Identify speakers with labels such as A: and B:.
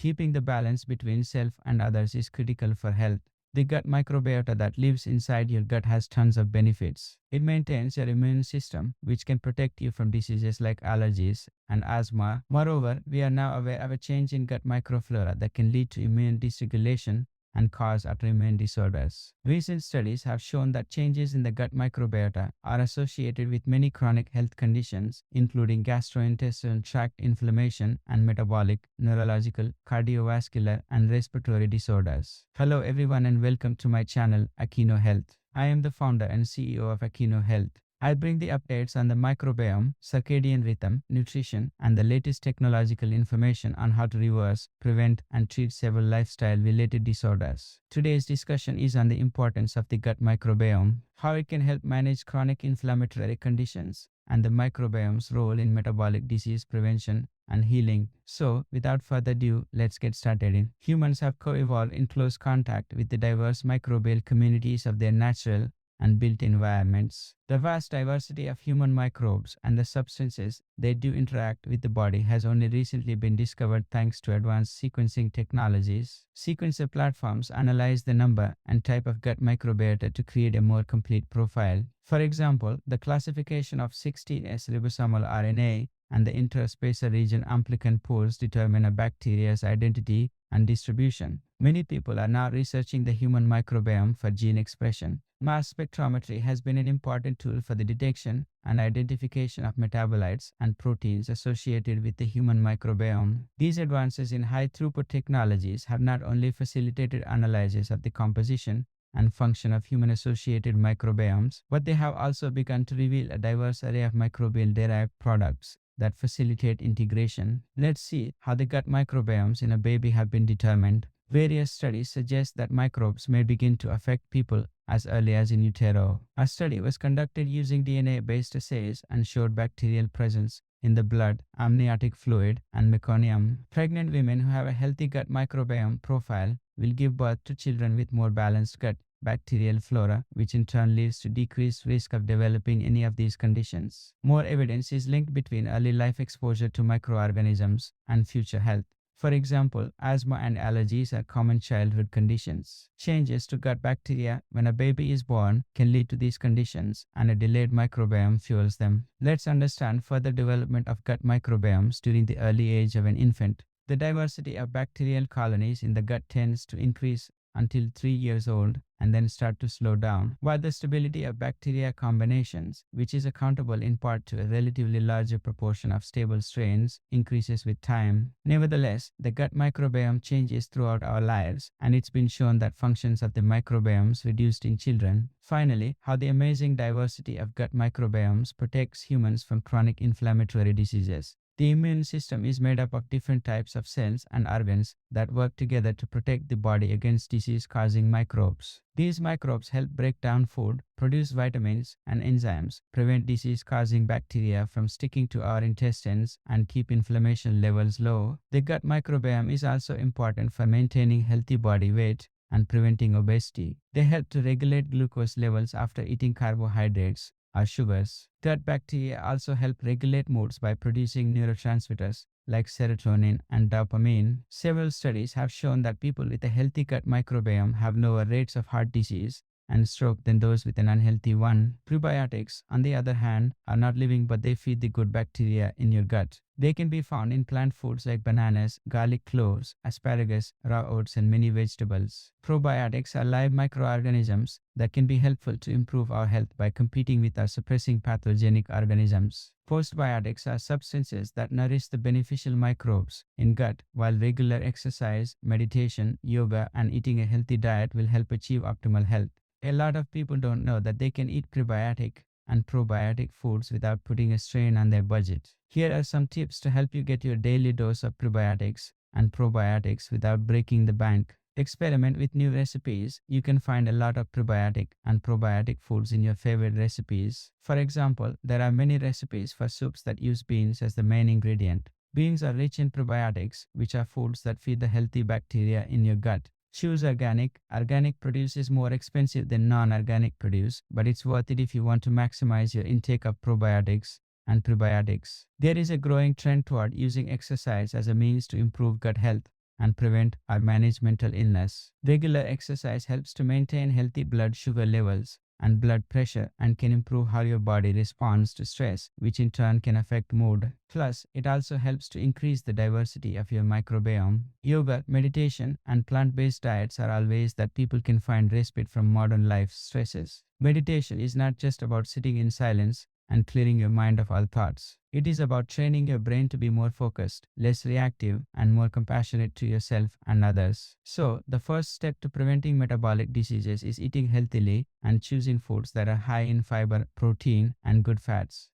A: Keeping the balance between self and others is critical for health. The gut microbiota that lives inside your gut has tons of benefits. It maintains your immune system, which can protect you from diseases like allergies and asthma. Moreover, we are now aware of a change in gut microflora that can lead to immune dysregulation and cause autoimmune disorders. Recent studies have shown that changes in the gut microbiota are associated with many chronic health conditions, including gastrointestinal tract inflammation and metabolic, neurological, cardiovascular, and respiratory disorders. Hello everyone and welcome to my channel, Akeno Health. I am the founder and CEO of Akeno Health. I bring the updates on the microbiome, circadian rhythm, nutrition, and the latest technological information on how to reverse, prevent, and treat several lifestyle-related disorders. Today's discussion is on the importance of the gut microbiome, how it can help manage chronic inflammatory conditions, and the microbiome's role in metabolic disease prevention and healing. So, without further ado, let's get started. Humans have co-evolved in close contact with the diverse microbial communities of their natural and built environments. The vast diversity of human microbes and the substances they do interact with the body has only recently been discovered thanks to advanced sequencing technologies. Sequencer platforms analyze the number and type of gut microbiota to create a more complete profile. For example, the classification of 16S ribosomal RNA and the interspacer region amplicon pools determine a bacteria's identity and distribution. Many people are now researching the human microbiome for gene expression. Mass spectrometry has been an important tool for the detection and identification of metabolites and proteins associated with the human microbiome. These advances in high-throughput technologies have not only facilitated analysis of the composition and function of human-associated microbiomes, but they have also begun to reveal a diverse array of microbial-derived products that facilitate integration. Let's see how the gut microbiomes in a baby have been determined. Various studies suggest that microbes may begin to affect people as early as in utero. A study was conducted using DNA-based assays and showed bacterial presence in the blood, amniotic fluid, and meconium. Pregnant women who have a healthy gut microbiome profile will give birth to children with more balanced gut bacterial flora, which in turn leads to decreased risk of developing any of these conditions. More evidence is linked between early life exposure to microorganisms and future health. For example, asthma and allergies are common childhood conditions. Changes to gut bacteria when a baby is born can lead to these conditions, and a delayed microbiome fuels them. Let's understand further development of gut microbiomes during the early age of an infant. The diversity of bacterial colonies in the gut tends to increase until 3 years old and then start to slow down, while the stability of bacteria combinations, which is accountable in part to a relatively larger proportion of stable strains, increases with time. Nevertheless, the gut microbiome changes throughout our lives, and it's been shown that functions of the microbiomes reduced in children. Finally, how the amazing diversity of gut microbiomes protects humans from chronic inflammatory diseases. The immune system is made up of different types of cells and organs that work together to protect the body against disease-causing microbes. These microbes help break down food, produce vitamins and enzymes, prevent disease-causing bacteria from sticking to our intestines, and keep inflammation levels low. The gut microbiome is also important for maintaining healthy body weight and preventing obesity. They help to regulate glucose levels after eating carbohydrates or sugars. Gut bacteria also help regulate moods by producing neurotransmitters like serotonin and dopamine. Several studies have shown that people with a healthy gut microbiome have lower rates of heart disease and stroke than those with an unhealthy one. Prebiotics, on the other hand, are not living, but they feed the good bacteria in your gut. They can be found in plant foods like bananas, garlic cloves, asparagus, raw oats, and many vegetables. Probiotics are live microorganisms that can be helpful to improve our health by competing with our suppressing pathogenic organisms. Postbiotics are substances that nourish the beneficial microbes in gut, while regular exercise, meditation, yoga, and eating a healthy diet will help achieve optimal health. A lot of people don't know that they can eat prebiotic and probiotic foods without putting a strain on their budget. Here are some tips to help you get your daily dose of prebiotics and probiotics without breaking the bank. Experiment with new recipes. You can find a lot of prebiotic and probiotic foods in your favorite recipes. For example, there are many recipes for soups that use beans as the main ingredient. Beans are rich in probiotics, which are foods that feed the healthy bacteria in your gut. Choose organic. Organic produce is more expensive than non-organic produce, but it's worth it if you want to maximize your intake of probiotics and prebiotics. There is a growing trend toward using exercise as a means to improve gut health. and prevent or manage mental illness. Regular exercise helps to maintain healthy blood sugar levels and blood pressure and can improve how your body responds to stress, which in turn can affect mood. Plus, it also helps to increase the diversity of your microbiome. Yoga, meditation, and plant based diets are all ways that people can find respite from modern life stresses. Meditation is not just about sitting in silence and clearing your mind of all thoughts. It is about training your brain to be more focused, less reactive, and more compassionate to yourself and others. So, the first step to preventing metabolic diseases is eating healthily and choosing foods that are high in fiber, protein, and good fats.